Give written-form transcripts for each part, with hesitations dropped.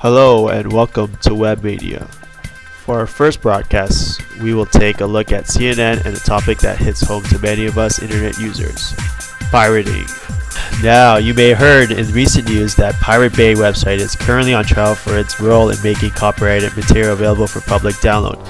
Hello and welcome to Webmania. For our first broadcast, we will take a look at CNN and a topic that hits home to many of us internet users: pirating. Now, you may have heard in recent news that Pirate Bay website is currently on trial for its role in making copyrighted material available for public download.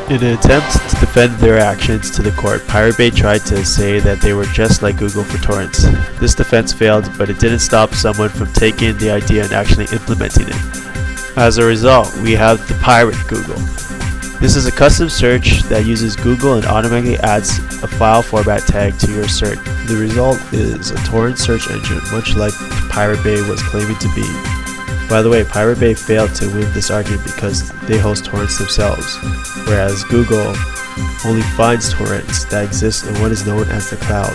In an attempt to defend their actions to the court, Pirate Bay tried to say that they were just like Google for torrents. This defense failed, but it didn't stop someone from taking the idea and actually implementing it. As a result, we have the Pirate Google. This is a custom search that uses Google and automatically adds a file format tag to your search. The result is a torrent search engine, much like Pirate Bay was claiming to be. By the way, Pirate Bay failed to win this argument because they host torrents themselves, whereas Google only finds torrents that exist in what is known as the cloud.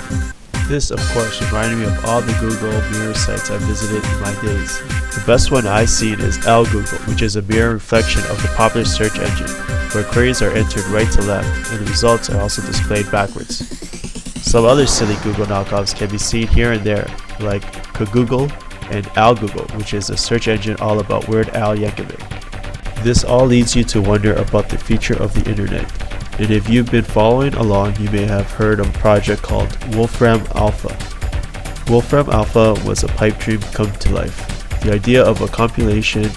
This, of course, reminded me of all the Google mirror sites I visited in my days. The best one I've seen is Google, which is a mirror reflection of the popular search engine, where queries are entered right to left, and the results are also displayed backwards. Some other silly Google knockoffs can be seen here and there, like Google and Google, which is a search engine all about Weird Al Yankovic. This all leads you to wonder about the future of the internet. And if you've been following along, you may have heard of a project called Wolfram Alpha. Wolfram Alpha was a pipe dream come to life. The idea of a compilation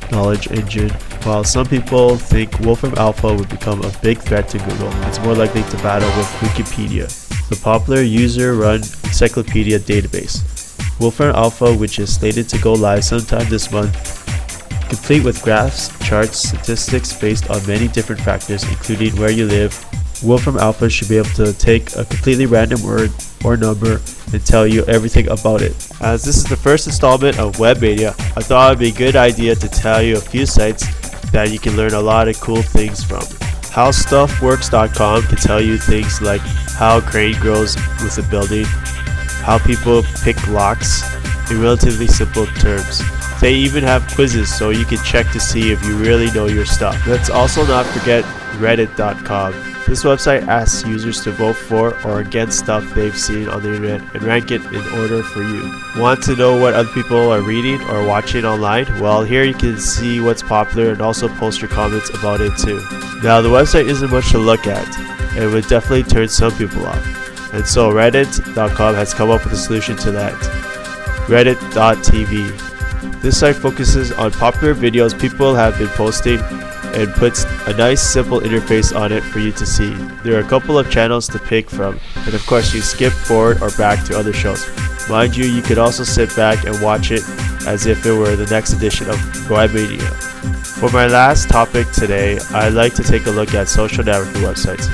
knowledge engine. While some people think Wolfram Alpha would become a big threat to Google, it's more likely to battle with Wikipedia, the popular user-run encyclopedia database. Wolfram Alpha, which is slated to go live sometime this month, complete with graphs, charts, statistics based on many different factors, including where you live. Wolfram Alpha should be able to take a completely random word or number and tell you everything about it. As this is the first installment of Webmania, I thought it would be a good idea to tell you a few sites that you can learn a lot of cool things from. HowStuffWorks.com can tell you things like how a crane grows with a building, how people pick locks in relatively simple terms. They even have quizzes so you can check to see if you really know your stuff. Let's also not forget Reddit.com. This website asks users to vote for or against stuff they've seen on the internet and rank it in order for you. Want to know what other people are reading or watching online? Well, here you can see what's popular and also post your comments about it too. Now, the website isn't much to look at and would definitely turn some people off. And so Reddit.com has come up with a solution to that. Reddit.tv. This site focuses on popular videos people have been posting and puts a nice simple interface on it for you to see. There are a couple of channels to pick from, and of course you skip forward or back to other shows. Mind you, you could also sit back and watch it as if it were the next edition of Webmania. For my last topic today, I'd like to take a look at social networking websites.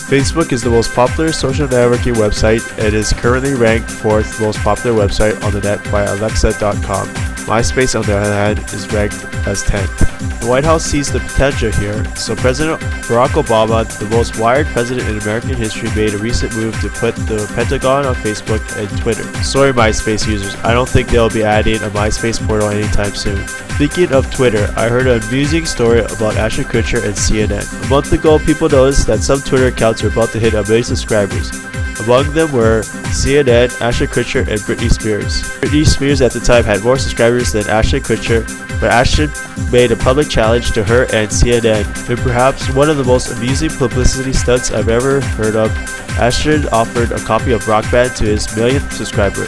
Facebook is the most popular social networking website and is currently ranked 4th most popular website on the net by Alexa.com. MySpace, on the other hand, is ranked as 10th. The White House sees the potential here, so President Barack Obama, the most wired president in American history, made a recent move to put the Pentagon on Facebook and Twitter. Sorry MySpace users, I don't think they'll be adding a MySpace portal anytime soon. Speaking of Twitter, I heard an amusing story about Ashton Kutcher and CNN. A month ago, people noticed that some Twitter accounts were about to hit 1 million subscribers. Among them were CNN, Ashton Kutcher, and Britney Spears. Britney Spears at the time had more subscribers than Ashton Kutcher, but Ashton made a public challenge to her and CNN. In perhaps one of the most amusing publicity stunts I've ever heard of, Ashton offered a copy of Rock Band to his 1,000th subscriber,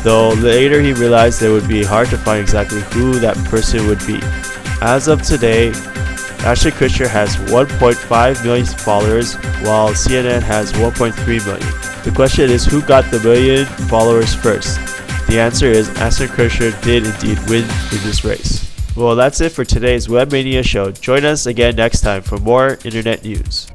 though later he realized it would be hard to find exactly who that person would be. As of today, Ashton Kutcher has 1.5 million followers, while CNN has 1.3 million. The question is, who got the 1 million followers first? The answer is Ashton Kutcher did indeed win in this race. Well, that's it for today's Webmania show. Join us again next time for more internet news.